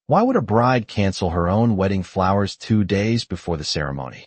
Why would a bride cancel her own wedding flowers 2 days before the ceremony?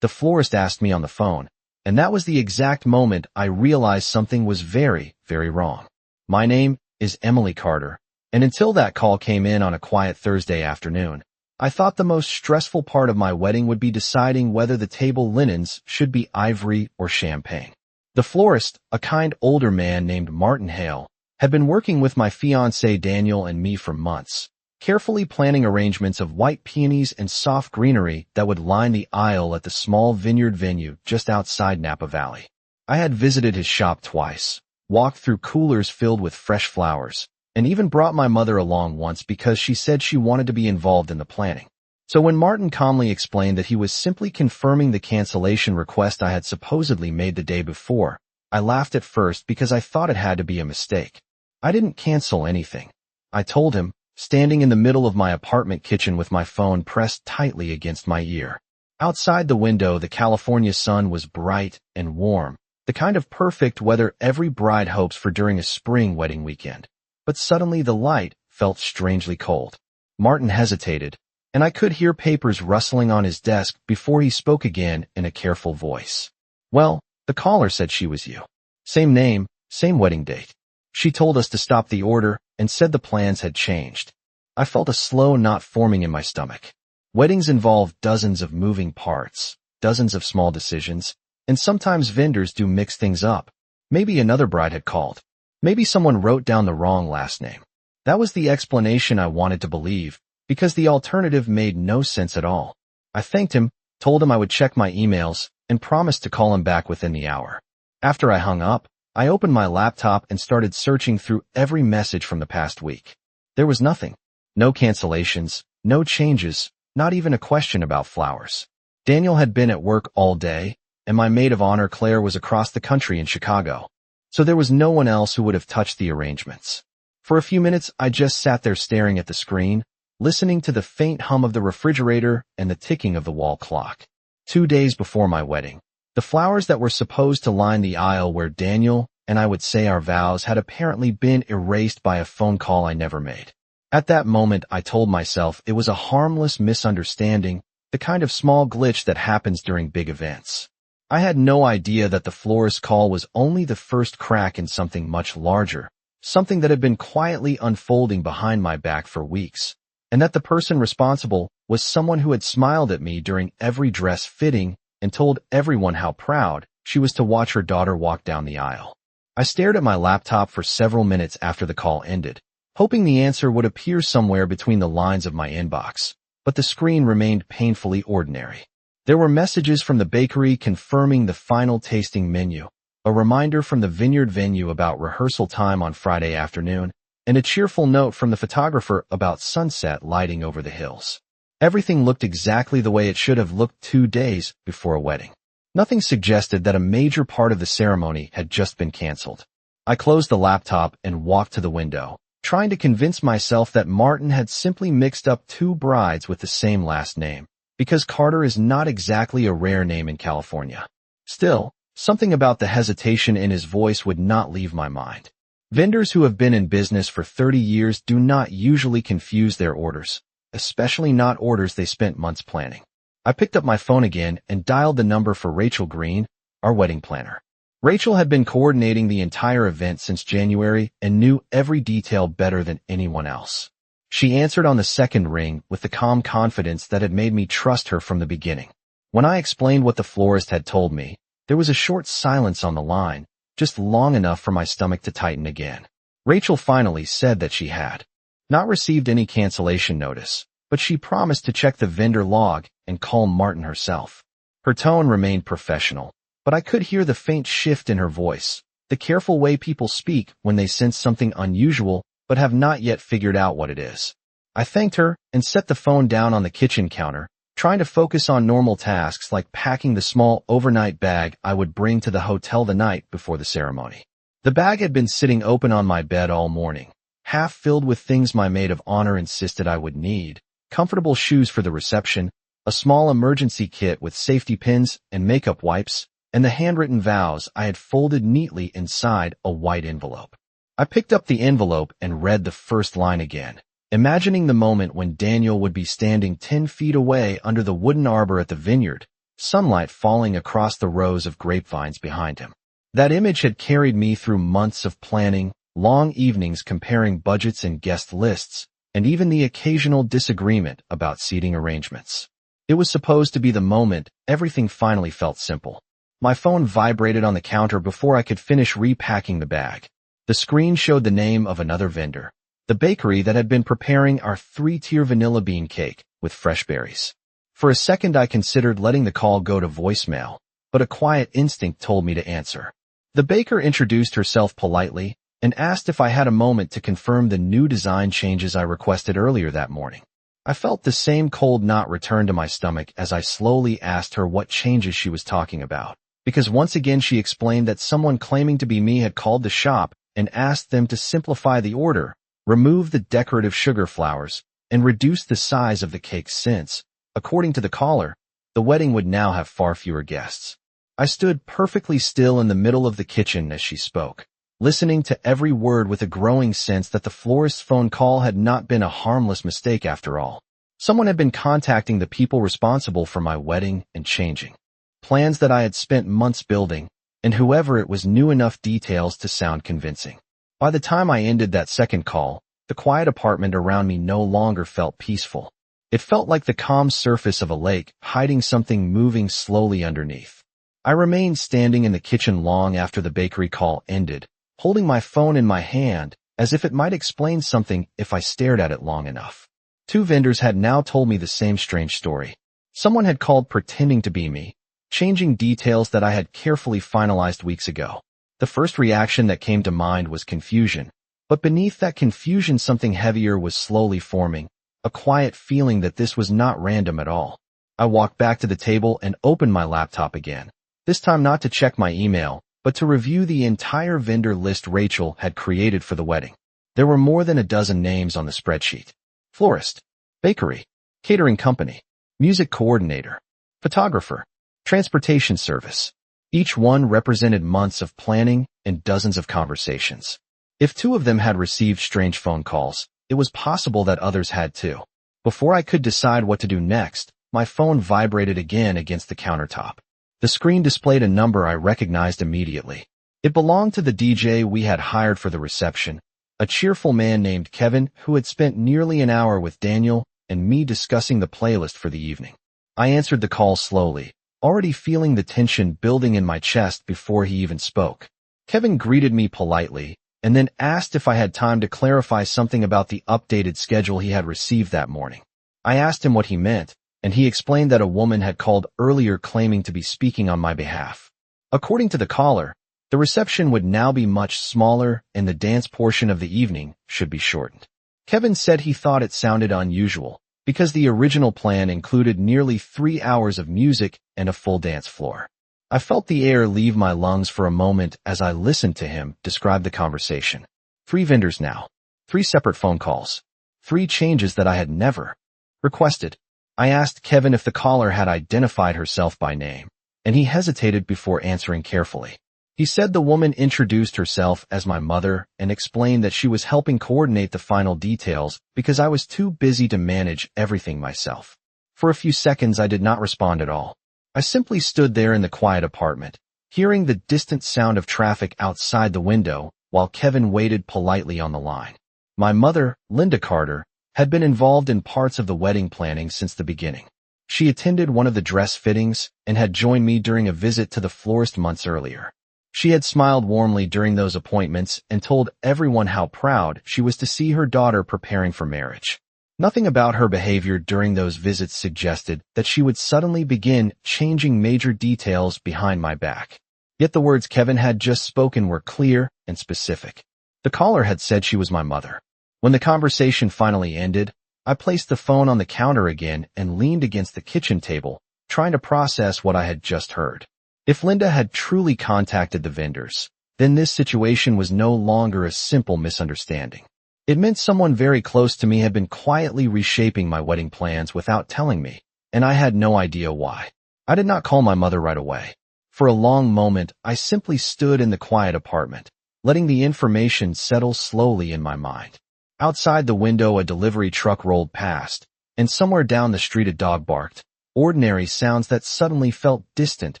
The florist asked me on the phone, and that was the exact moment I realized something was very, very wrong. My name is Emily Carter, and until that call came in on a quiet Thursday afternoon, I thought the most stressful part of my wedding would be deciding whether the table linens should be ivory or champagne. The florist, a kind older man named Martin Hale, had been working with my fiancé Daniel and me for months, carefully planning arrangements of white peonies and soft greenery that would line the aisle at the small vineyard venue just outside Napa Valley. I had visited his shop twice, walked through coolers filled with fresh flowers, and even brought my mother along once because she said she wanted to be involved in the planning. So when Martin calmly explained that he was simply confirming the cancellation request I had supposedly made the day before, I laughed at first because I thought it had to be a mistake. I didn't cancel anything, I told him, standing in the middle of my apartment kitchen with my phone pressed tightly against my ear. Outside the window, the California sun was bright and warm, the kind of perfect weather every bride hopes for during a spring wedding weekend. But suddenly the light felt strangely cold. Martin hesitated, and I could hear papers rustling on his desk before he spoke again in a careful voice. Well, the caller said she was you. Same name, same wedding date. She told us to stop the order and said the plans had changed. I felt a slow knot forming in my stomach. Weddings involve dozens of moving parts, dozens of small decisions, and sometimes vendors do mix things up. Maybe another bride had called. Maybe someone wrote down the wrong last name. That was the explanation I wanted to believe, because the alternative made no sense at all. I thanked him, told him I would check my emails, and promised to call him back within the hour. After I hung up, I opened my laptop and started searching through every message from the past week. There was nothing. No cancellations, no changes, not even a question about flowers. Daniel had been at work all day, and my maid of honor Claire was across the country in Chicago. So there was no one else who would have touched the arrangements. For a few minutes, I just sat there staring at the screen, listening to the faint hum of the refrigerator and the ticking of the wall clock. 2 days before my wedding, the flowers that were supposed to line the aisle where Daniel and I would say our vows had apparently been erased by a phone call I never made. At that moment, I told myself it was a harmless misunderstanding, the kind of small glitch that happens during big events. I had no idea that the florist's call was only the first crack in something much larger, something that had been quietly unfolding behind my back for weeks, and that the person responsible was someone who had smiled at me during every dress fitting and told everyone how proud she was to watch her daughter walk down the aisle. I stared at my laptop for several minutes after the call ended, hoping the answer would appear somewhere between the lines of my inbox, but the screen remained painfully ordinary. There were messages from the bakery confirming the final tasting menu, a reminder from the vineyard venue about rehearsal time on Friday afternoon, and a cheerful note from the photographer about sunset lighting over the hills. Everything looked exactly the way it should have looked 2 days before a wedding. Nothing suggested that a major part of the ceremony had just been canceled. I closed the laptop and walked to the window, trying to convince myself that Martin had simply mixed up 2 brides with the same last name, because Carter is not exactly a rare name in California. Still, something about the hesitation in his voice would not leave my mind. Vendors who have been in business for 30 years do not usually confuse their orders, especially not orders they spent months planning. I picked up my phone again and dialed the number for Rachel Green, our wedding planner. Rachel had been coordinating the entire event since January and knew every detail better than anyone else. She answered on the second ring with the calm confidence that had made me trust her from the beginning. When I explained what the florist had told me, there was a short silence on the line, just long enough for my stomach to tighten again. Rachel finally said that she had not received any cancellation notice, but she promised to check the vendor log and call Martin herself. Her tone remained professional, but I could hear the faint shift in her voice, the careful way people speak when they sense something unusual but have not yet figured out what it is. I thanked her and set the phone down on the kitchen counter, trying to focus on normal tasks like packing the small overnight bag I would bring to the hotel the night before the ceremony. The bag had been sitting open on my bed all morning, half filled with things my maid of honor insisted I would need: comfortable shoes for the reception, a small emergency kit with safety pins and makeup wipes, and the handwritten vows I had folded neatly inside a white envelope. I picked up the envelope and read the first line again, imagining the moment when Daniel would be standing 10 feet away under the wooden arbor at the vineyard, sunlight falling across the rows of grapevines behind him. That image had carried me through months of planning, long evenings comparing budgets and guest lists, and even the occasional disagreement about seating arrangements. It was supposed to be the moment everything finally felt simple. My phone vibrated on the counter before I could finish repacking the bag. The screen showed the name of another vendor, the bakery that had been preparing our 3-tier vanilla bean cake with fresh berries. For a second I considered letting the call go to voicemail, but a quiet instinct told me to answer. The baker introduced herself politely and asked if I had a moment to confirm the new design changes I requested earlier that morning. I felt the same cold knot return to my stomach as I slowly asked her what changes she was talking about, because once again she explained that someone claiming to be me had called the shop and asked them to simplify the order, remove the decorative sugar flowers, and reduce the size of the cake since, according to the caller, the wedding would now have far fewer guests. I stood perfectly still in the middle of the kitchen as she spoke, listening to every word with a growing sense that the florist's phone call had not been a harmless mistake after all. Someone had been contacting the people responsible for my wedding and changing plans that I had spent months building, and whoever it was knew enough details to sound convincing. By the time I ended that second call, the quiet apartment around me no longer felt peaceful. It felt like the calm surface of a lake, hiding something moving slowly underneath. I remained standing in the kitchen long after the bakery call ended, holding my phone in my hand, as if it might explain something if I stared at it long enough. 2 vendors had now told me the same strange story. Someone had called pretending to be me, changing details that I had carefully finalized weeks ago. The first reaction that came to mind was confusion, but beneath that confusion something heavier was slowly forming, a quiet feeling that this was not random at all. I walked back to the table and opened my laptop again, this time not to check my email, but to review the entire vendor list Rachel had created for the wedding. There were more than a dozen names on the spreadsheet. Florist, bakery, catering company, music coordinator, photographer, transportation service. Each one represented months of planning and dozens of conversations. If 2 of them had received strange phone calls, it was possible that others had too. Before I could decide what to do next, my phone vibrated again against the countertop. The screen displayed a number I recognized immediately. It belonged to the DJ we had hired for the reception, a cheerful man named Kevin who had spent nearly an hour with Daniel and me discussing the playlist for the evening. I answered the call slowly, already feeling the tension building in my chest before he even spoke. Kevin greeted me politely and then asked if I had time to clarify something about the updated schedule he had received that morning. I asked him what he meant, and he explained that a woman had called earlier claiming to be speaking on my behalf. According to the caller, the reception would now be much smaller and the dance portion of the evening should be shortened. Kevin said he thought it sounded unusual, because the original plan included nearly 3 hours of music and a full dance floor. I felt the air leave my lungs for a moment as I listened to him describe the conversation. 3 vendors now. 3 separate phone calls. 3 changes that I had never requested. I asked Kevin if the caller had identified herself by name, and he hesitated before answering carefully. He said the woman introduced herself as my mother and explained that she was helping coordinate the final details because I was too busy to manage everything myself. For a few seconds I did not respond at all. I simply stood there in the quiet apartment, hearing the distant sound of traffic outside the window while Kevin waited politely on the line. My mother, Linda Carter, had been involved in parts of the wedding planning since the beginning. She attended one of the dress fittings and had joined me during a visit to the florist months earlier. She had smiled warmly during those appointments and told everyone how proud she was to see her daughter preparing for marriage. Nothing about her behavior during those visits suggested that she would suddenly begin changing major details behind my back. Yet the words Kevin had just spoken were clear and specific. The caller had said she was my mother. When the conversation finally ended, I placed the phone on the counter again and leaned against the kitchen table, trying to process what I had just heard. If Linda had truly contacted the vendors, then this situation was no longer a simple misunderstanding. It meant someone very close to me had been quietly reshaping my wedding plans without telling me, and I had no idea why. I did not call my mother right away. For a long moment, I simply stood in the quiet apartment, letting the information settle slowly in my mind. Outside the window, a delivery truck rolled past, and somewhere down the street a dog barked. Ordinary sounds that suddenly felt distant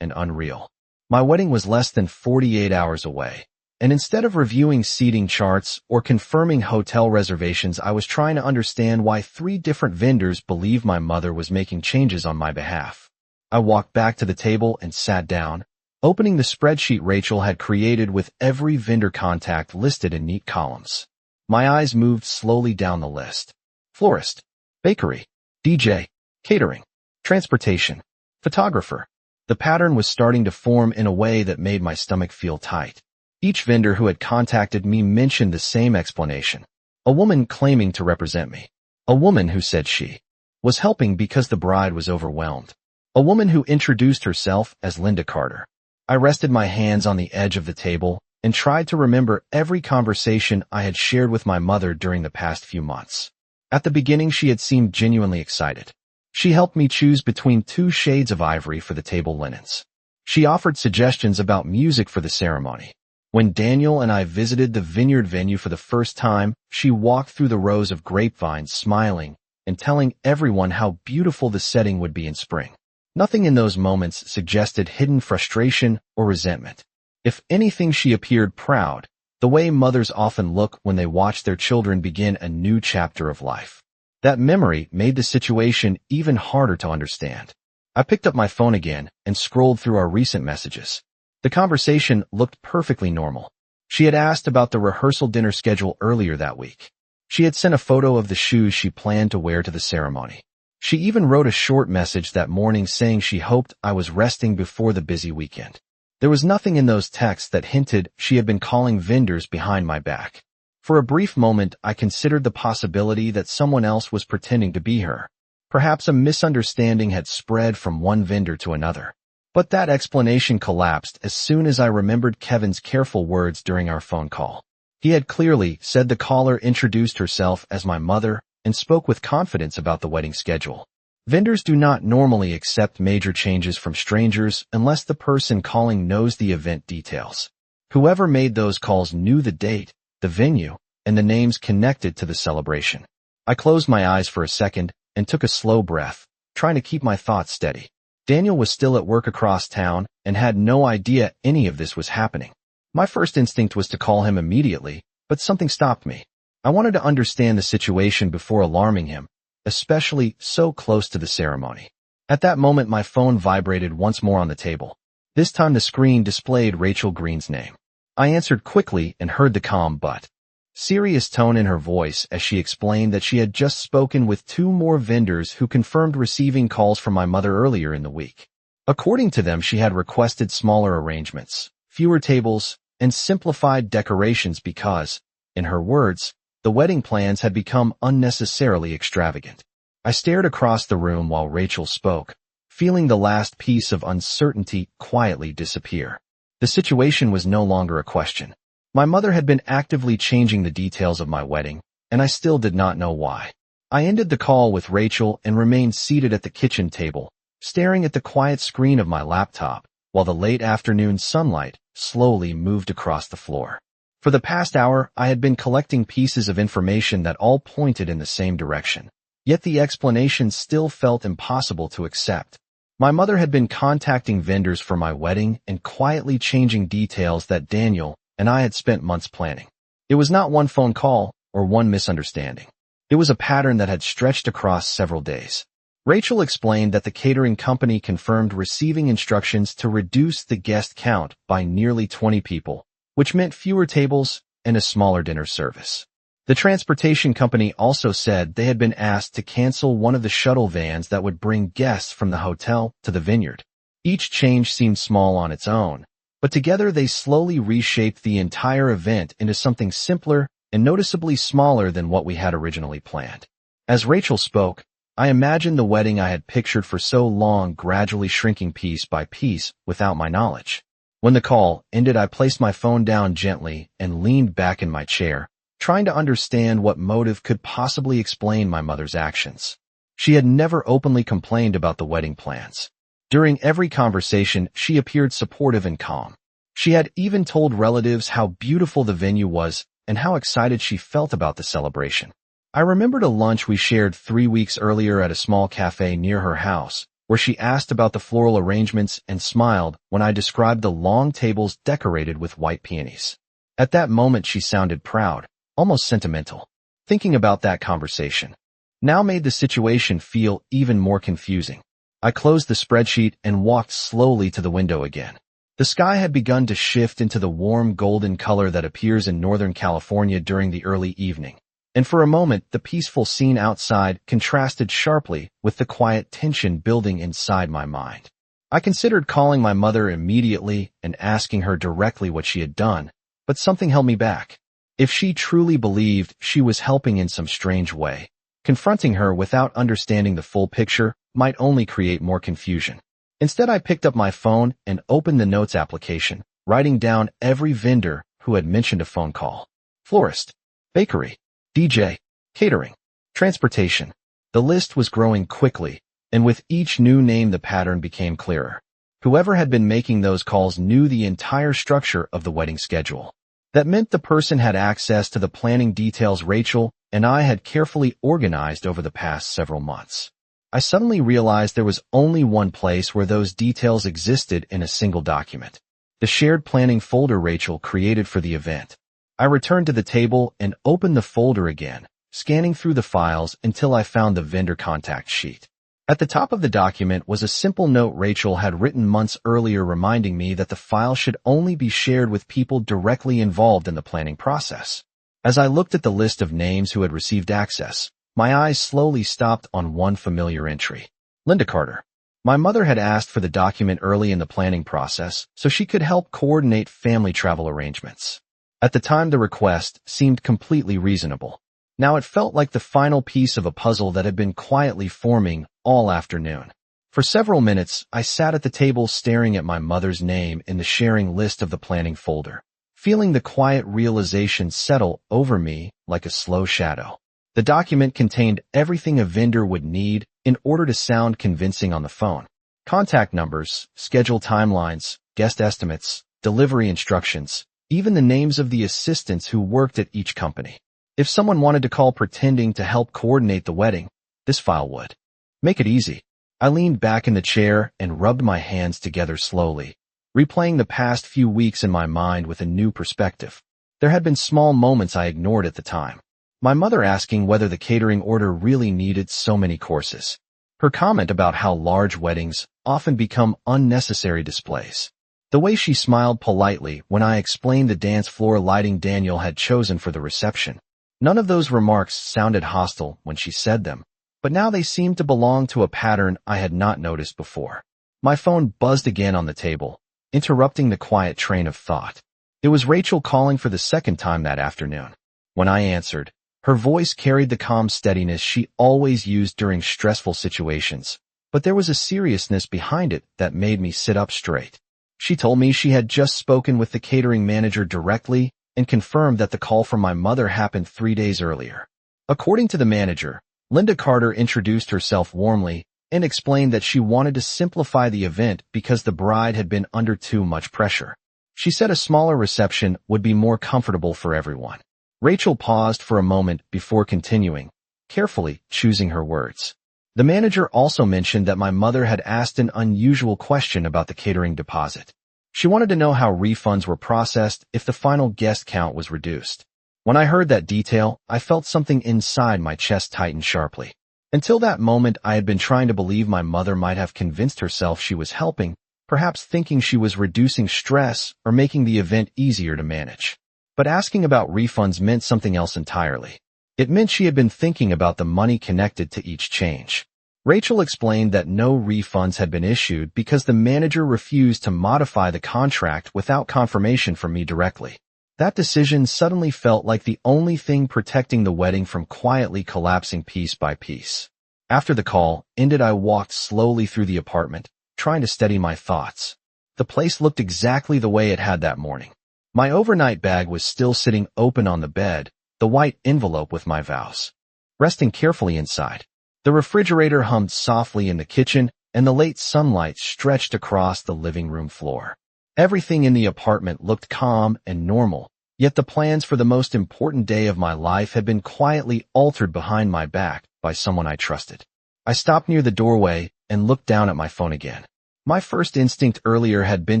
and unreal. My wedding was less than 48 hours away, and instead of reviewing seating charts or confirming hotel reservations, I was trying to understand why 3 different vendors believed my mother was making changes on my behalf. I walked back to the table and sat down, opening the spreadsheet Rachel had created with every vendor contact listed in neat columns. My eyes moved slowly down the list. Florist, bakery, DJ, catering, transportation, photographer. The pattern was starting to form in a way that made my stomach feel tight. Each vendor who had contacted me mentioned the same explanation. A woman claiming to represent me. A woman who said she was helping because the bride was overwhelmed. A woman who introduced herself as Linda Carter. I rested my hands on the edge of the table and tried to remember every conversation I had shared with my mother during the past few months. At the beginning, she had seemed genuinely excited. She helped me choose between 2 shades of ivory for the table linens. She offered suggestions about music for the ceremony. When Daniel and I visited the vineyard venue for the first time, she walked through the rows of grapevines smiling and telling everyone how beautiful the setting would be in spring. Nothing in those moments suggested hidden frustration or resentment. If anything, she appeared proud, the way mothers often look when they watch their children begin a new chapter of life. That memory made the situation even harder to understand. I picked up my phone again and scrolled through our recent messages. The conversation looked perfectly normal. She had asked about the rehearsal dinner schedule earlier that week. She had sent a photo of the shoes she planned to wear to the ceremony. She even wrote a short message that morning saying she hoped I was resting before the busy weekend. There was nothing in those texts that hinted she had been calling vendors behind my back. For a brief moment, I considered the possibility that someone else was pretending to be her. Perhaps a misunderstanding had spread from one vendor to another. But that explanation collapsed as soon as I remembered Kevin's careful words during our phone call. He had clearly said the caller introduced herself as my mother and spoke with confidence about the wedding schedule. Vendors do not normally accept major changes from strangers unless the person calling knows the event details. Whoever made those calls knew the date, the venue, and the names connected to the celebration. I closed my eyes for a second and took a slow breath, trying to keep my thoughts steady. Daniel was still at work across town and had no idea any of this was happening. My first instinct was to call him immediately, but something stopped me. I wanted to understand the situation before alarming him, especially so close to the ceremony. At that moment, my phone vibrated once more on the table. This time the screen displayed Rachel Green's name. I answered quickly and heard the calm but serious tone in her voice as she explained that she had just spoken with 2 more vendors who confirmed receiving calls from my mother earlier in the week. According to them, she had requested smaller arrangements, fewer tables, and simplified decorations because, in her words, the wedding plans had become unnecessarily extravagant. I stared across the room while Rachel spoke, feeling the last piece of uncertainty quietly disappear. The situation was no longer a question. My mother had been actively changing the details of my wedding, and I still did not know why. I ended the call with Rachel and remained seated at the kitchen table, staring at the quiet screen of my laptop, while the late afternoon sunlight slowly moved across the floor. For the past hour, I had been collecting pieces of information that all pointed in the same direction. Yet the explanation still felt impossible to accept. My mother had been contacting vendors for my wedding and quietly changing details that Daniel and I had spent months planning. It was not one phone call or one misunderstanding. It was a pattern that had stretched across several days. Rachel explained that the catering company confirmed receiving instructions to reduce the guest count by nearly 20 people, which meant fewer tables and a smaller dinner service. The transportation company also said they had been asked to cancel one of the shuttle vans that would bring guests from the hotel to the vineyard. Each change seemed small on its own, but together they slowly reshaped the entire event into something simpler and noticeably smaller than what we had originally planned. As Rachel spoke, I imagined the wedding I had pictured for so long gradually shrinking piece by piece without my knowledge. When the call ended, I placed my phone down gently and leaned back in my chair, trying to understand what motive could possibly explain my mother's actions. She had never openly complained about the wedding plans. During every conversation, she appeared supportive and calm. She had even told relatives how beautiful the venue was and how excited she felt about the celebration. I remembered a lunch we shared 3 weeks earlier at a small cafe near her house, where she asked about the floral arrangements and smiled when I described the long tables decorated with white peonies. At that moment she sounded proud, almost sentimental. Thinking about that conversation now made the situation feel even more confusing. I closed the spreadsheet and walked slowly to the window again. The sky had begun to shift into the warm golden color that appears in Northern California during the early evening. And for a moment, the peaceful scene outside contrasted sharply with the quiet tension building inside my mind. I considered calling my mother immediately and asking her directly what she had done, but something held me back. If she truly believed she was helping in some strange way, confronting her without understanding the full picture might only create more confusion. Instead, I picked up my phone and opened the notes application, writing down every vendor who had mentioned a phone call. Florist, bakery, DJ, catering, transportation. The list was growing quickly, and with each new name the pattern became clearer. Whoever had been making those calls knew the entire structure of the wedding schedule. That meant the person had access to the planning details Rachel and I had carefully organized over the past several months. I suddenly realized there was only one place where those details existed in a single document: the shared planning folder Rachel created for the event. I returned to the table and opened the folder again, scanning through the files until I found the vendor contact sheet. At the top of the document was a simple note Rachel had written months earlier reminding me that the file should only be shared with people directly involved in the planning process. As I looked at the list of names who had received access, my eyes slowly stopped on one familiar entry: Linda Carter. My mother had asked for the document early in the planning process so she could help coordinate family travel arrangements. At the time, the request seemed completely reasonable. Now it felt like the final piece of a puzzle that had been quietly forming all afternoon. For several minutes, I sat at the table staring at my mother's name in the sharing list of the planning folder, feeling the quiet realization settle over me like a slow shadow. The document contained everything a vendor would need in order to sound convincing on the phone: contact numbers, schedule timelines, guest estimates, delivery instructions, even the names of the assistants who worked at each company. If someone wanted to call pretending to help coordinate the wedding, this file would make it easy. I leaned back in the chair and rubbed my hands together slowly, replaying the past few weeks in my mind with a new perspective. There had been small moments I ignored at the time. My mother asking whether the catering order really needed so many courses. Her comment about how large weddings often become unnecessary displays. The way she smiled politely when I explained the dance floor lighting Daniel had chosen for the reception. None of those remarks sounded hostile when she said them, but now they seemed to belong to a pattern I had not noticed before. My phone buzzed again on the table, interrupting the quiet train of thought. It was Rachel calling for the second time that afternoon. When I answered, her voice carried the calm steadiness she always used during stressful situations, but there was a seriousness behind it that made me sit up straight. She told me she had just spoken with the catering manager directly and confirmed that the call from my mother happened 3 days earlier. According to the manager, Linda Carter introduced herself warmly and explained that she wanted to simplify the event because the bride had been under too much pressure. She said a smaller reception would be more comfortable for everyone. Rachel paused for a moment before continuing, carefully choosing her words. The manager also mentioned that my mother had asked an unusual question about the catering deposit. She wanted to know how refunds were processed if the final guest count was reduced. When I heard that detail, I felt something inside my chest tighten sharply. Until that moment, I had been trying to believe my mother might have convinced herself she was helping, perhaps thinking she was reducing stress or making the event easier to manage. But asking about refunds meant something else entirely. It meant she had been thinking about the money connected to each change. Rachel explained that no refunds had been issued because the manager refused to modify the contract without confirmation from me directly. That decision suddenly felt like the only thing protecting the wedding from quietly collapsing piece by piece. After the call ended, I walked slowly through the apartment, trying to steady my thoughts. The place looked exactly the way it had that morning. My overnight bag was still sitting open on the bed, the white envelope with my vows resting carefully inside. The refrigerator hummed softly in the kitchen, and the late sunlight stretched across the living room floor. Everything in the apartment looked calm and normal, Yet the plans for the most important day of my life had been quietly altered behind my back by someone I trusted. I stopped near the doorway and looked down at my phone again. My first instinct earlier had been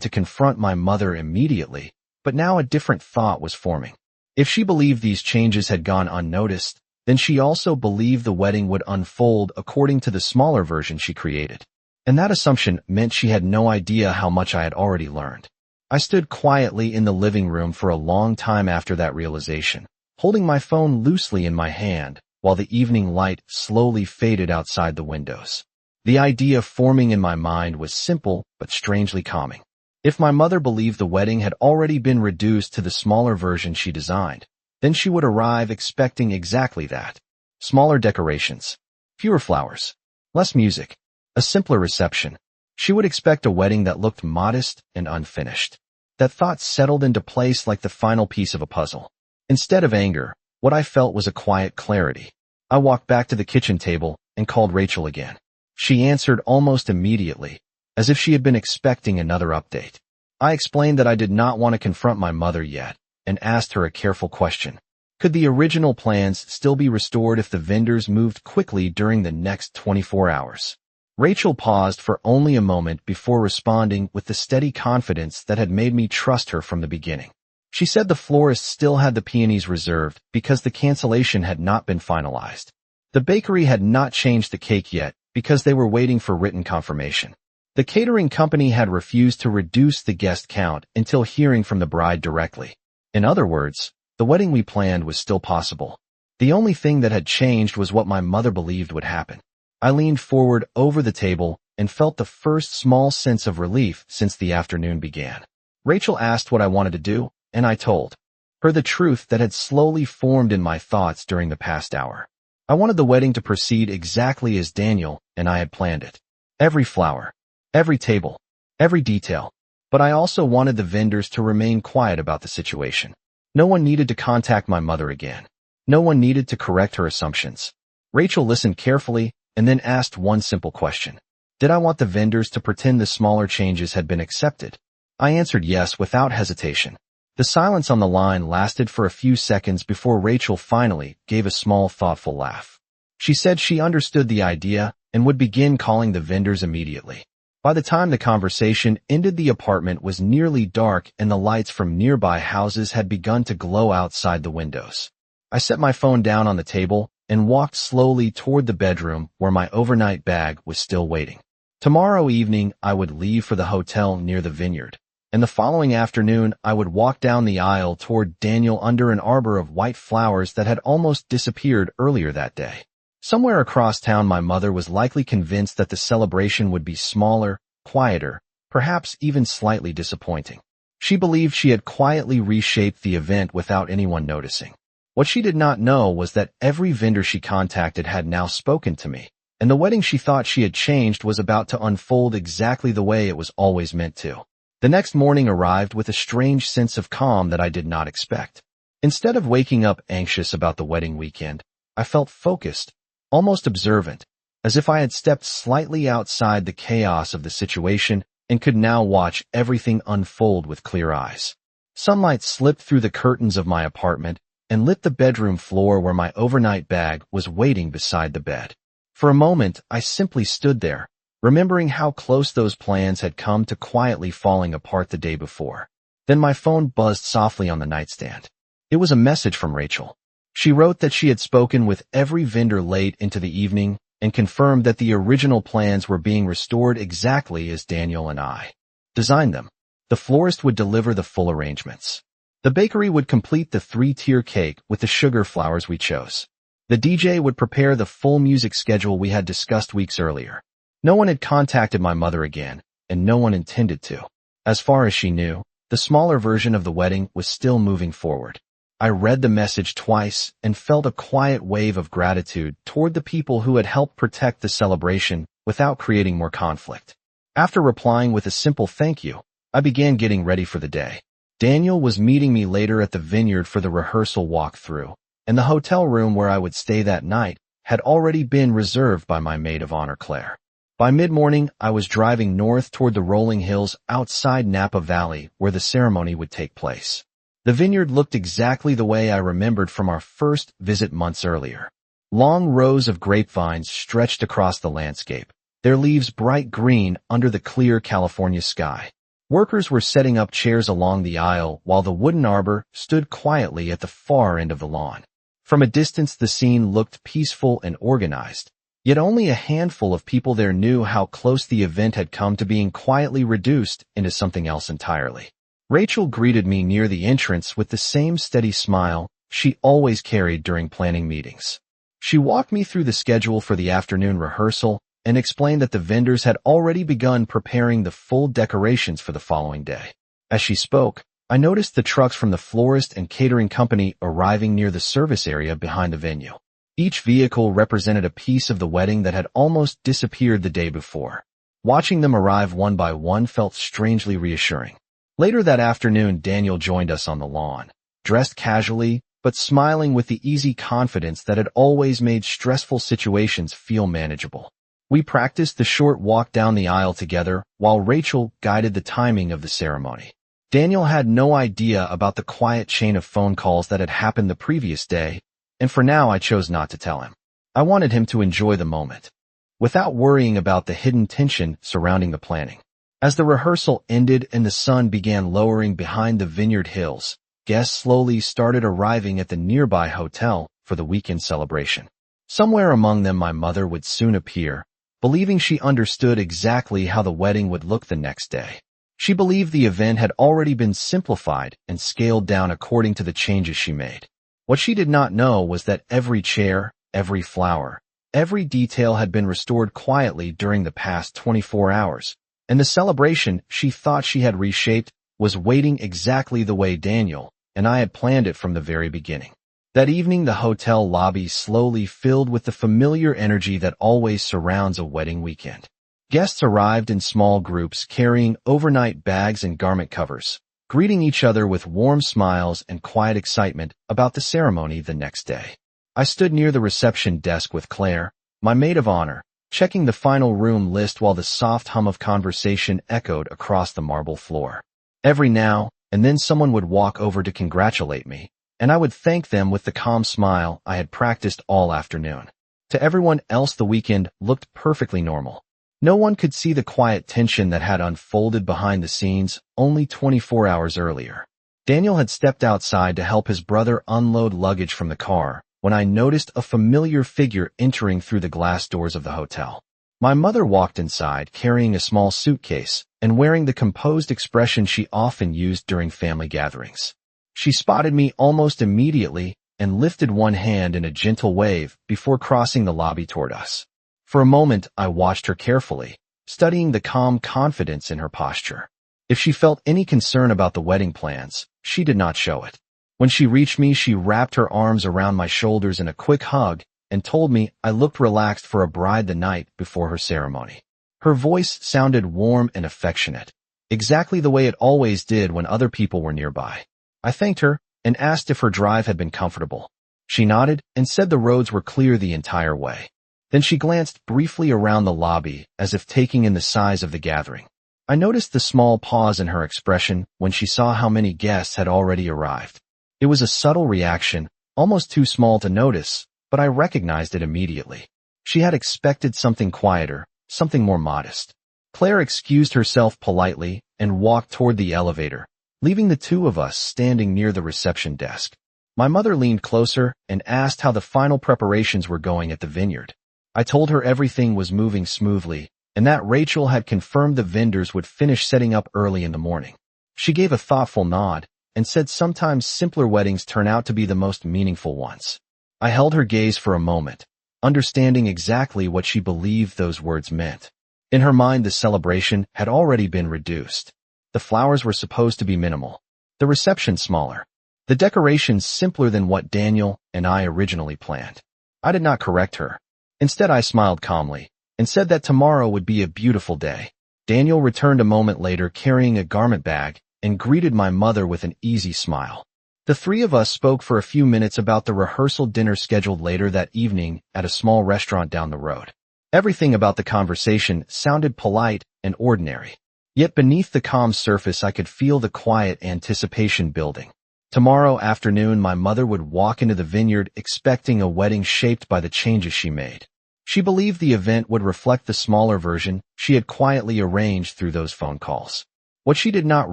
to confront my mother immediately, but now a different thought was forming. If she believed these changes had gone unnoticed, then she also believed the wedding would unfold according to the smaller version she created. And that assumption meant she had no idea how much I had already learned. I stood quietly in the living room for a long time after that realization, holding my phone loosely in my hand while the evening light slowly faded outside the windows. The idea forming in my mind was simple but strangely calming. If my mother believed the wedding had already been reduced to the smaller version she designed, then she would arrive expecting exactly that. Smaller decorations, fewer flowers, less music, a simpler reception. She would expect a wedding that looked modest and unfinished. That thought settled into place like the final piece of a puzzle. Instead of anger, what I felt was a quiet clarity. I walked back to the kitchen table and called Rachel again. She answered almost immediately, as if she had been expecting another update. I explained that I did not want to confront my mother yet, and asked her a careful question. Could the original plans still be restored if the vendors moved quickly during the next 24 hours? Rachel paused for only a moment before responding with the steady confidence that had made me trust her from the beginning. She said the florist still had the peonies reserved because the cancellation had not been finalized. The bakery had not changed the cake yet because they were waiting for written confirmation. The catering company had refused to reduce the guest count until hearing from the bride directly. In other words, the wedding we planned was still possible. The only thing that had changed was what my mother believed would happen. I leaned forward over the table and felt the first small sense of relief since the afternoon began. Rachel asked what I wanted to do, and I told her the truth that had slowly formed in my thoughts during the past hour. I wanted the wedding to proceed exactly as Daniel and I had planned it. Every flower, every table, every detail. But I also wanted the vendors to remain quiet about the situation. No one needed to contact my mother again. No one needed to correct her assumptions. Rachel listened carefully and then asked one simple question. Did I want the vendors to pretend the smaller changes had been accepted? I answered yes without hesitation. The silence on the line lasted for a few seconds before Rachel finally gave a small, thoughtful laugh. She said she understood the idea and would begin calling the vendors immediately. By the time the conversation ended, the apartment was nearly dark and the lights from nearby houses had begun to glow outside the windows. I set my phone down on the table and walked slowly toward the bedroom where my overnight bag was still waiting. Tomorrow evening, I would leave for the hotel near the vineyard. And the following afternoon, I would walk down the aisle toward Daniel under an arbor of white flowers that had almost disappeared earlier that day. Somewhere across town, my mother was likely convinced that the celebration would be smaller, quieter, perhaps even slightly disappointing. She believed she had quietly reshaped the event without anyone noticing. What she did not know was that every vendor she contacted had now spoken to me, and the wedding she thought she had changed was about to unfold exactly the way it was always meant to. The next morning arrived with a strange sense of calm that I did not expect. Instead of waking up anxious about the wedding weekend, I felt focused, almost observant, as if I had stepped slightly outside the chaos of the situation and could now watch everything unfold with clear eyes. Sunlight slipped through the curtains of my apartment and lit the bedroom floor where my overnight bag was waiting beside the bed. For a moment, I simply stood there, remembering how close those plans had come to quietly falling apart the day before. Then my phone buzzed softly on the nightstand. It was a message from Rachel. She wrote that she had spoken with every vendor late into the evening and confirmed that the original plans were being restored exactly as Daniel and I designed them. The florist would deliver the full arrangements. The bakery would complete the 3-tier cake with the sugar flowers we chose. The DJ would prepare the full music schedule we had discussed weeks earlier. No one had contacted my mother again, and no one intended to. As far as she knew, the smaller version of the wedding was still moving forward. I read the message twice and felt a quiet wave of gratitude toward the people who had helped protect the celebration without creating more conflict. After replying with a simple thank you, I began getting ready for the day. Daniel was meeting me later at the vineyard for the rehearsal walkthrough, and the hotel room where I would stay that night had already been reserved by my maid of honor, Claire. By mid-morning, I was driving north toward the rolling hills outside Napa Valley where the ceremony would take place. The vineyard looked exactly the way I remembered from our first visit months earlier. Long rows of grapevines stretched across the landscape, their leaves bright green under the clear California sky. Workers were setting up chairs along the aisle while the wooden arbor stood quietly at the far end of the lawn. From a distance the scene looked peaceful and organized, yet only a handful of people there knew how close the event had come to being quietly reduced into something else entirely. Rachel greeted me near the entrance with the same steady smile she always carried during planning meetings. She walked me through the schedule for the afternoon rehearsal and explained that the vendors had already begun preparing the full decorations for the following day. As she spoke, I noticed the trucks from the florist and catering company arriving near the service area behind the venue. Each vehicle represented a piece of the wedding that had almost disappeared the day before. Watching them arrive one by one felt strangely reassuring. Later that afternoon, Daniel joined us on the lawn, dressed casually, but smiling with the easy confidence that had always made stressful situations feel manageable. We practiced the short walk down the aisle together while Rachel guided the timing of the ceremony. Daniel had no idea about the quiet chain of phone calls that had happened the previous day, and for now I chose not to tell him. I wanted him to enjoy the moment, without worrying about the hidden tension surrounding the planning. As the rehearsal ended and the sun began lowering behind the vineyard hills, guests slowly started arriving at the nearby hotel for the weekend celebration. Somewhere among them my mother would soon appear, believing she understood exactly how the wedding would look the next day. She believed the event had already been simplified and scaled down according to the changes she made. What she did not know was that every chair, every flower, every detail had been restored quietly during the past 24 hours, and the celebration she thought she had reshaped was waiting exactly the way Daniel and I had planned it from the very beginning. That evening the hotel lobby slowly filled with the familiar energy that always surrounds a wedding weekend. Guests arrived in small groups carrying overnight bags and garment covers, greeting each other with warm smiles and quiet excitement about the ceremony the next day. I stood near the reception desk with Claire, my maid of honor, checking the final room list while the soft hum of conversation echoed across the marble floor. Every now and then someone would walk over to congratulate me, and I would thank them with the calm smile I had practiced all afternoon. To everyone else the weekend looked perfectly normal. No one could see the quiet tension that had unfolded behind the scenes only 24 hours earlier. Daniel had stepped outside to help his brother unload luggage from the car when I noticed a familiar figure entering through the glass doors of the hotel. My mother walked inside carrying a small suitcase and wearing the composed expression she often used during family gatherings. She spotted me almost immediately and lifted one hand in a gentle wave before crossing the lobby toward us. For a moment, I watched her carefully, studying the calm confidence in her posture. If she felt any concern about the wedding plans, she did not show it. When she reached me, she wrapped her arms around my shoulders in a quick hug and told me I looked relaxed for a bride the night before her ceremony. Her voice sounded warm and affectionate, exactly the way it always did when other people were nearby. I thanked her and asked if her drive had been comfortable. She nodded and said the roads were clear the entire way. Then she glanced briefly around the lobby as if taking in the size of the gathering. I noticed the small pause in her expression when she saw how many guests had already arrived. It was a subtle reaction, almost too small to notice, but I recognized it immediately. She had expected something quieter, something more modest. Claire excused herself politely and walked toward the elevator, leaving the two of us standing near the reception desk. My mother leaned closer and asked how the final preparations were going at the vineyard. I told her everything was moving smoothly and that Rachel had confirmed the vendors would finish setting up early in the morning. She gave a thoughtful nod and said sometimes simpler weddings turn out to be the most meaningful ones. I held her gaze for a moment, understanding exactly what she believed those words meant. In her mind, the celebration had already been reduced. The flowers were supposed to be minimal, the reception smaller, the decorations simpler than what Daniel and I originally planned. I did not correct her. Instead, I smiled calmly and said that tomorrow would be a beautiful day. Daniel returned a moment later carrying a garment bag and greeted my mother with an easy smile. The three of us spoke for a few minutes about the rehearsal dinner scheduled later that evening at a small restaurant down the road. Everything about the conversation sounded polite and ordinary. Yet beneath the calm surface I could feel the quiet anticipation building. Tomorrow afternoon, my mother would walk into the vineyard expecting a wedding shaped by the changes she made. She believed the event would reflect the smaller version she had quietly arranged through those phone calls. What she did not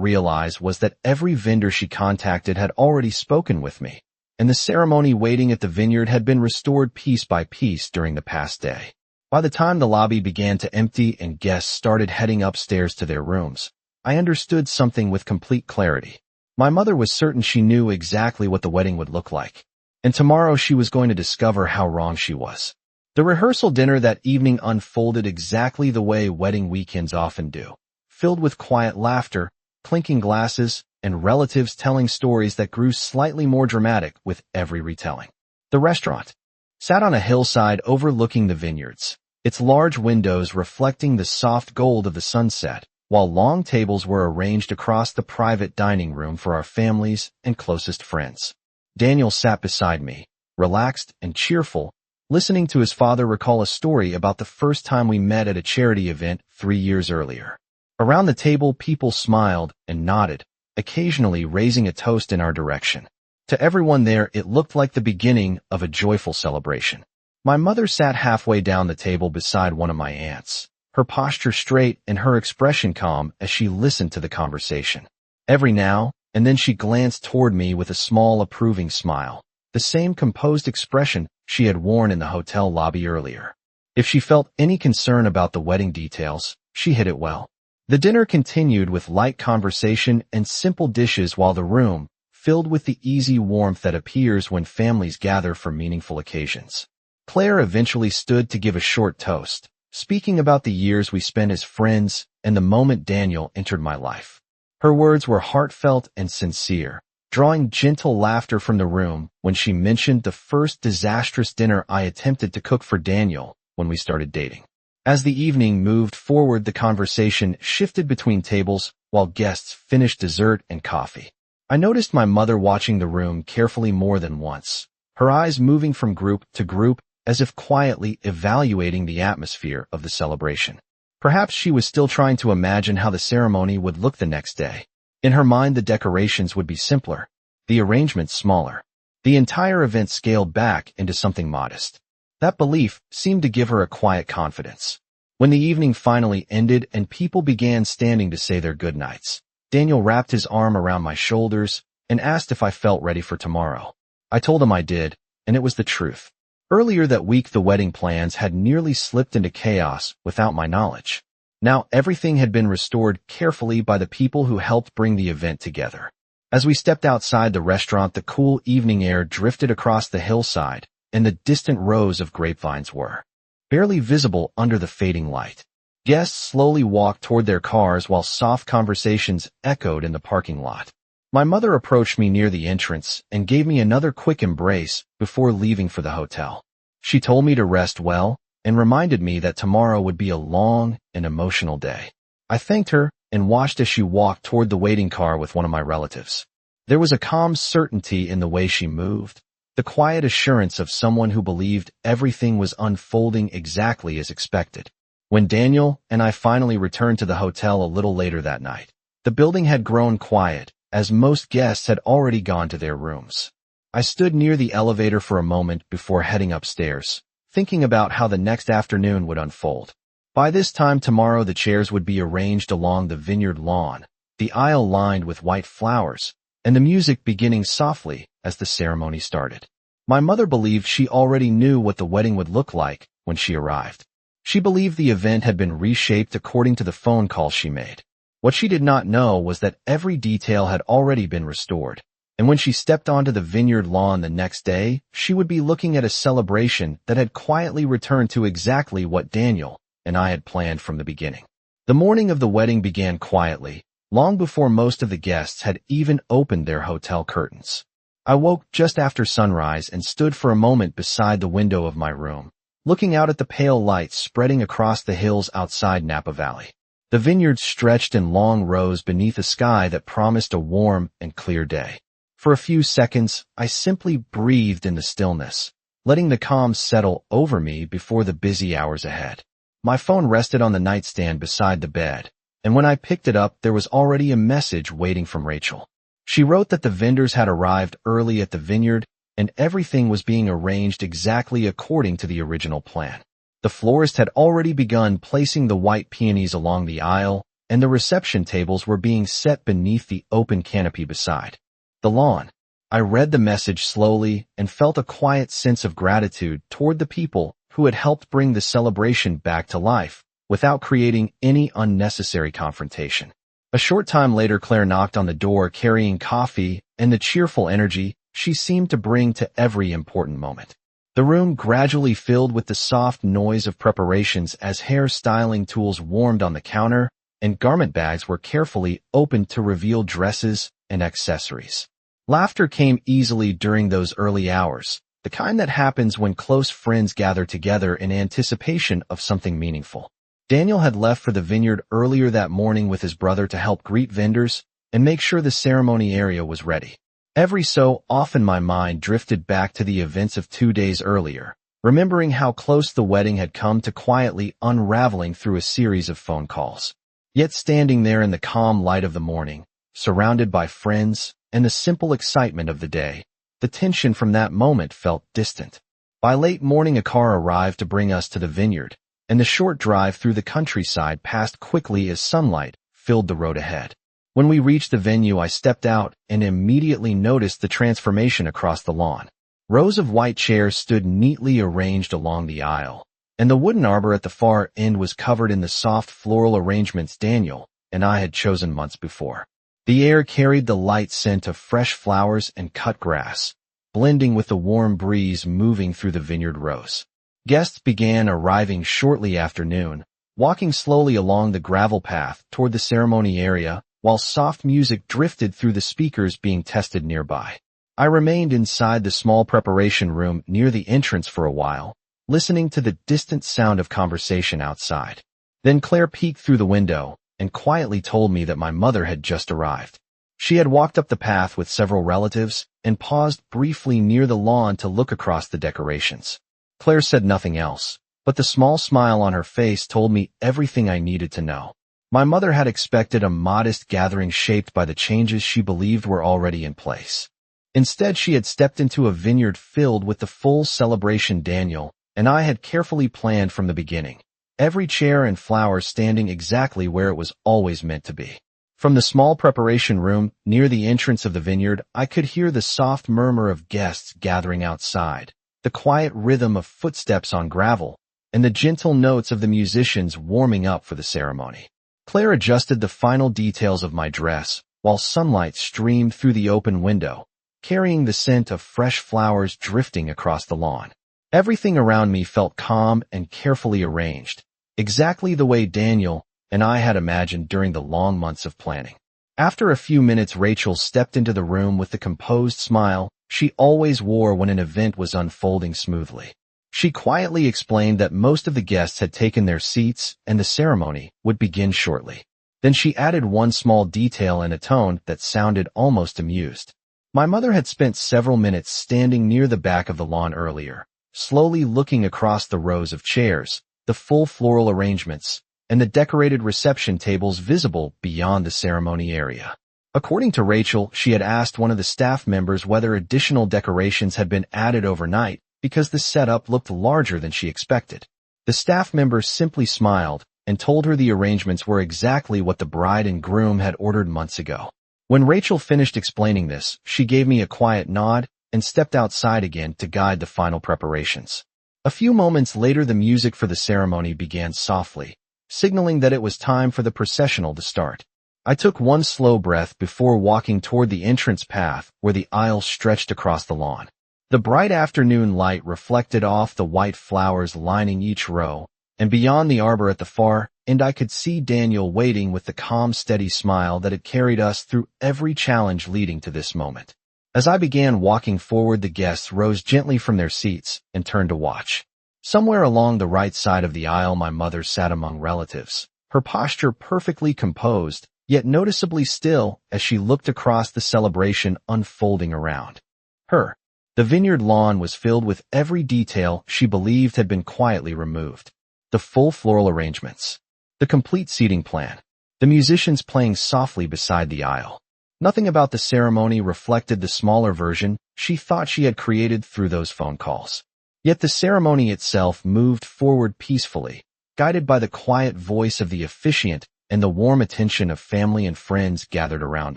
realize was that every vendor she contacted had already spoken with me, and the ceremony waiting at the vineyard had been restored piece by piece during the past day. By the time the lobby began to empty and guests started heading upstairs to their rooms, I understood something with complete clarity. My mother was certain she knew exactly what the wedding would look like, and tomorrow she was going to discover how wrong she was. The rehearsal dinner that evening unfolded exactly the way wedding weekends often do, filled with quiet laughter, clinking glasses, and relatives telling stories that grew slightly more dramatic with every retelling. The restaurant sat on a hillside overlooking the vineyards, its large windows reflecting the soft gold of the sunset, while long tables were arranged across the private dining room for our families and closest friends. Daniel sat beside me, relaxed and cheerful, listening to his father recall a story about the first time we met at a charity event 3 years earlier. Around the table, people smiled and nodded, occasionally raising a toast in our direction. To everyone there, it looked like the beginning of a joyful celebration. My mother sat halfway down the table beside one of my aunts, her posture straight and her expression calm as she listened to the conversation. Every now and then she glanced toward me with a small approving smile, the same composed expression she had worn in the hotel lobby earlier. If she felt any concern about the wedding details, she hid it well. The dinner continued with light conversation and simple dishes while the room filled with the easy warmth that appears when families gather for meaningful occasions. Claire eventually stood to give a short toast, speaking about the years we spent as friends and the moment Daniel entered my life. Her words were heartfelt and sincere, drawing gentle laughter from the room when she mentioned the first disastrous dinner I attempted to cook for Daniel when we started dating. As the evening moved forward, the conversation shifted between tables while guests finished dessert and coffee. I noticed my mother watching the room carefully more than once, her eyes moving from group to group as if quietly evaluating the atmosphere of the celebration. Perhaps she was still trying to imagine how the ceremony would look the next day. In her mind, the decorations would be simpler, the arrangements smaller, the entire event scaled back into something modest. That belief seemed to give her a quiet confidence. When the evening finally ended and people began standing to say their goodnights, Daniel wrapped his arm around my shoulders and asked if I felt ready for tomorrow. I told him I did, and it was the truth. Earlier that week, the wedding plans had nearly slipped into chaos without my knowledge. Now everything had been restored carefully by the people who helped bring the event together. As we stepped outside the restaurant, the cool evening air drifted across the hillside, and the distant rows of grapevines were barely visible under the fading light. Guests slowly walked toward their cars while soft conversations echoed in the parking lot. My mother approached me near the entrance and gave me another quick embrace before leaving for the hotel. She told me to rest well and reminded me that tomorrow would be a long and emotional day. I thanked her and watched as she walked toward the waiting car with one of my relatives. There was a calm certainty in the way she moved, the quiet assurance of someone who believed everything was unfolding exactly as expected. When Daniel and I finally returned to the hotel a little later that night, the building had grown quiet, as most guests had already gone to their rooms. I stood near the elevator for a moment before heading upstairs, thinking about how the next afternoon would unfold. By this time tomorrow, the chairs would be arranged along the vineyard lawn, the aisle lined with white flowers, and the music beginning softly as the ceremony started. My mother believed she already knew what the wedding would look like when she arrived. She believed the event had been reshaped according to the phone call she made. What she did not know was that every detail had already been restored, and when she stepped onto the vineyard lawn the next day, she would be looking at a celebration that had quietly returned to exactly what Daniel and I had planned from the beginning. The morning of the wedding began quietly, long before most of the guests had even opened their hotel curtains. I woke just after sunrise and stood for a moment beside the window of my room, looking out at the pale light spreading across the hills outside Napa Valley. The vineyards stretched in long rows beneath a sky that promised a warm and clear day. For a few seconds, I simply breathed in the stillness, letting the calm settle over me before the busy hours ahead. My phone rested on the nightstand beside the bed, and when I picked it up, there was already a message waiting from Rachel. She wrote that the vendors had arrived early at the vineyard and everything was being arranged exactly according to the original plan. The florist had already begun placing the white peonies along the aisle, and the reception tables were being set beneath the open canopy beside the lawn. I read the message slowly and felt a quiet sense of gratitude toward the people who had helped bring the celebration back to life without creating any unnecessary confrontation. A short time later, Claire knocked on the door carrying coffee and the cheerful energy she seemed to bring to every important moment. The room gradually filled with the soft noise of preparations as hair styling tools warmed on the counter and garment bags were carefully opened to reveal dresses and accessories. Laughter came easily during those early hours, the kind that happens when close friends gather together in anticipation of something meaningful. Daniel had left for the vineyard earlier that morning with his brother to help greet vendors and make sure the ceremony area was ready. Every so often my mind drifted back to the events of 2 days earlier, remembering how close the wedding had come to quietly unraveling through a series of phone calls. Yet standing there in the calm light of the morning, surrounded by friends and the simple excitement of the day, the tension from that moment felt distant. By late morning a car arrived to bring us to the vineyard, and the short drive through the countryside passed quickly as sunlight filled the road ahead. When we reached the venue, I stepped out and immediately noticed the transformation across the lawn. Rows of white chairs stood neatly arranged along the aisle, and the wooden arbor at the far end was covered in the soft floral arrangements Daniel and I had chosen months before. The air carried the light scent of fresh flowers and cut grass, blending with the warm breeze moving through the vineyard rows. Guests began arriving shortly after noon, walking slowly along the gravel path toward the ceremony area, while soft music drifted through the speakers being tested nearby. I remained inside the small preparation room near the entrance for a while, listening to the distant sound of conversation outside. Then Claire peeked through the window and quietly told me that my mother had just arrived. She had walked up the path with several relatives and paused briefly near the lawn to look across the decorations. Claire said nothing else, but the small smile on her face told me everything I needed to know. My mother had expected a modest gathering shaped by the changes she believed were already in place. Instead, she had stepped into a vineyard filled with the full celebration Daniel and I had carefully planned from the beginning, every chair and flower standing exactly where it was always meant to be. From the small preparation room near the entrance of the vineyard, I could hear the soft murmur of guests gathering outside, the quiet rhythm of footsteps on gravel, and the gentle notes of the musicians warming up for the ceremony. Claire adjusted the final details of my dress, while sunlight streamed through the open window, carrying the scent of fresh flowers drifting across the lawn. Everything around me felt calm and carefully arranged, exactly the way Daniel and I had imagined during the long months of planning. After a few minutes, Rachel stepped into the room with the composed smile she always wore when an event was unfolding smoothly. She quietly explained that most of the guests had taken their seats and the ceremony would begin shortly. Then she added one small detail in a tone that sounded almost amused. My mother had spent several minutes standing near the back of the lawn earlier, slowly looking across the rows of chairs, the full floral arrangements, and the decorated reception tables visible beyond the ceremony area. According to Rachel, she had asked one of the staff members whether additional decorations had been added overnight because the setup looked larger than she expected. The staff member simply smiled and told her the arrangements were exactly what the bride and groom had ordered months ago. When Rachel finished explaining this, she gave me a quiet nod and stepped outside again to guide the final preparations. A few moments later, the music for the ceremony began softly, signaling that it was time for the processional to start. I took one slow breath before walking toward the entrance path where the aisle stretched across the lawn. The bright afternoon light reflected off the white flowers lining each row, and beyond the arbor at the far end I could see Daniel waiting with the calm, steady smile that had carried us through every challenge leading to this moment. As I began walking forward, the guests rose gently from their seats and turned to watch. Somewhere along the right side of the aisle, my mother sat among relatives, her posture perfectly composed, yet noticeably still as she looked across the celebration unfolding around her. The vineyard lawn was filled with every detail she believed had been quietly removed. The full floral arrangements, the complete seating plan, the musicians playing softly beside the aisle, Nothing about the ceremony reflected the smaller version she thought she had created through those phone calls. Yet the ceremony itself moved forward peacefully, guided by the quiet voice of the officiant and the warm attention of family and friends gathered around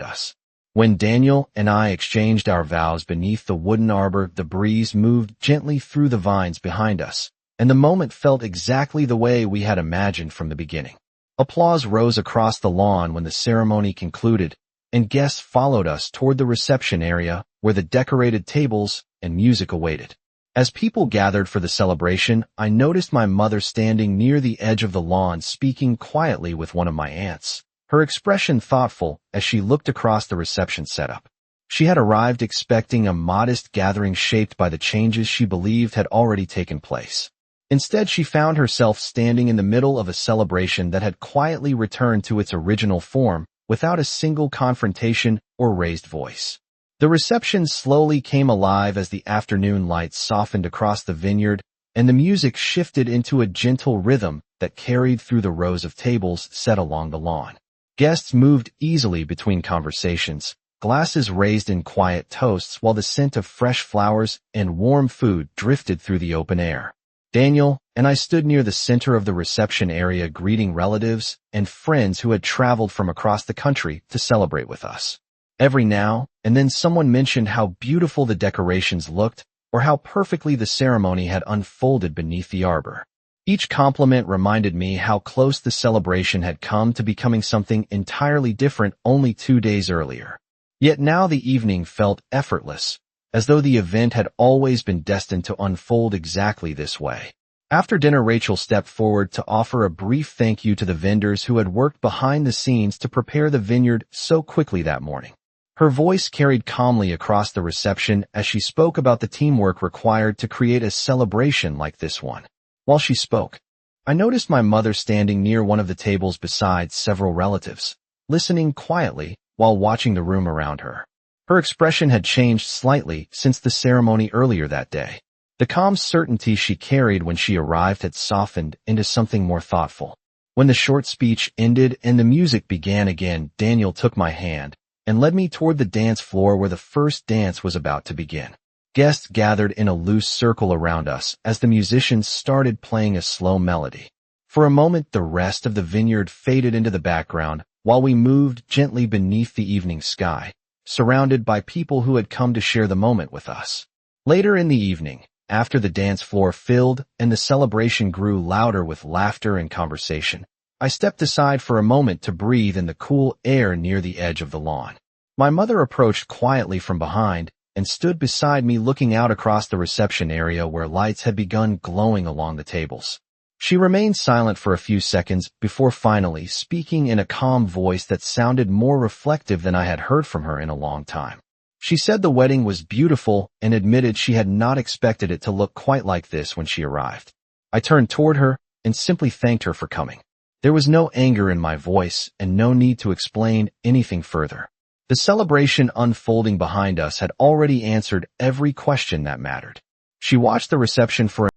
us. When Daniel and I exchanged our vows beneath the wooden arbor, the breeze moved gently through the vines behind us, and the moment felt exactly the way we had imagined from the beginning. Applause rose across the lawn when the ceremony concluded, and guests followed us toward the reception area where the decorated tables and music awaited. As people gathered for the celebration, I noticed my mother standing near the edge of the lawn speaking quietly with one of my aunts, her expression thoughtful as she looked across the reception setup. She had arrived expecting a modest gathering shaped by the changes she believed had already taken place. Instead, she found herself standing in the middle of a celebration that had quietly returned to its original form without a single confrontation or raised voice. The reception slowly came alive as the afternoon lights softened across the vineyard, and the music shifted into a gentle rhythm that carried through the rows of tables set along the lawn. Guests moved easily between conversations, glasses raised in quiet toasts while the scent of fresh flowers and warm food drifted through the open air. Daniel and I stood near the center of the reception area greeting relatives and friends who had traveled from across the country to celebrate with us. Every now and then someone mentioned how beautiful the decorations looked or how perfectly the ceremony had unfolded beneath the arbor. Each compliment reminded me how close the celebration had come to becoming something entirely different only 2 days earlier. Yet now the evening felt effortless, as though the event had always been destined to unfold exactly this way. After dinner, Rachel stepped forward to offer a brief thank you to the vendors who had worked behind the scenes to prepare the vineyard so quickly that morning. Her voice carried calmly across the reception as she spoke about the teamwork required to create a celebration like this one. While she spoke, I noticed my mother standing near one of the tables beside several relatives, listening quietly while watching the room around her. Her expression had changed slightly since the ceremony earlier that day. The calm certainty she carried when she arrived had softened into something more thoughtful. When the short speech ended and the music began again, Daniel took my hand and led me toward the dance floor where the first dance was about to begin. Guests gathered in a loose circle around us as the musicians started playing a slow melody. For a moment, the rest of the vineyard faded into the background while we moved gently beneath the evening sky, surrounded by people who had come to share the moment with us. Later in the evening, after the dance floor filled and the celebration grew louder with laughter and conversation, I stepped aside for a moment to breathe in the cool air near the edge of the lawn. My mother approached quietly from behind and stood beside me looking out across the reception area where lights had begun glowing along the tables. She remained silent for a few seconds before finally speaking in a calm voice that sounded more reflective than I had heard from her in a long time. She said the wedding was beautiful and admitted she had not expected it to look quite like this when she arrived. I turned toward her and simply thanked her for coming. There was no anger in my voice and no need to explain anything further. The celebration unfolding behind us had already answered every question that mattered. She watched the reception for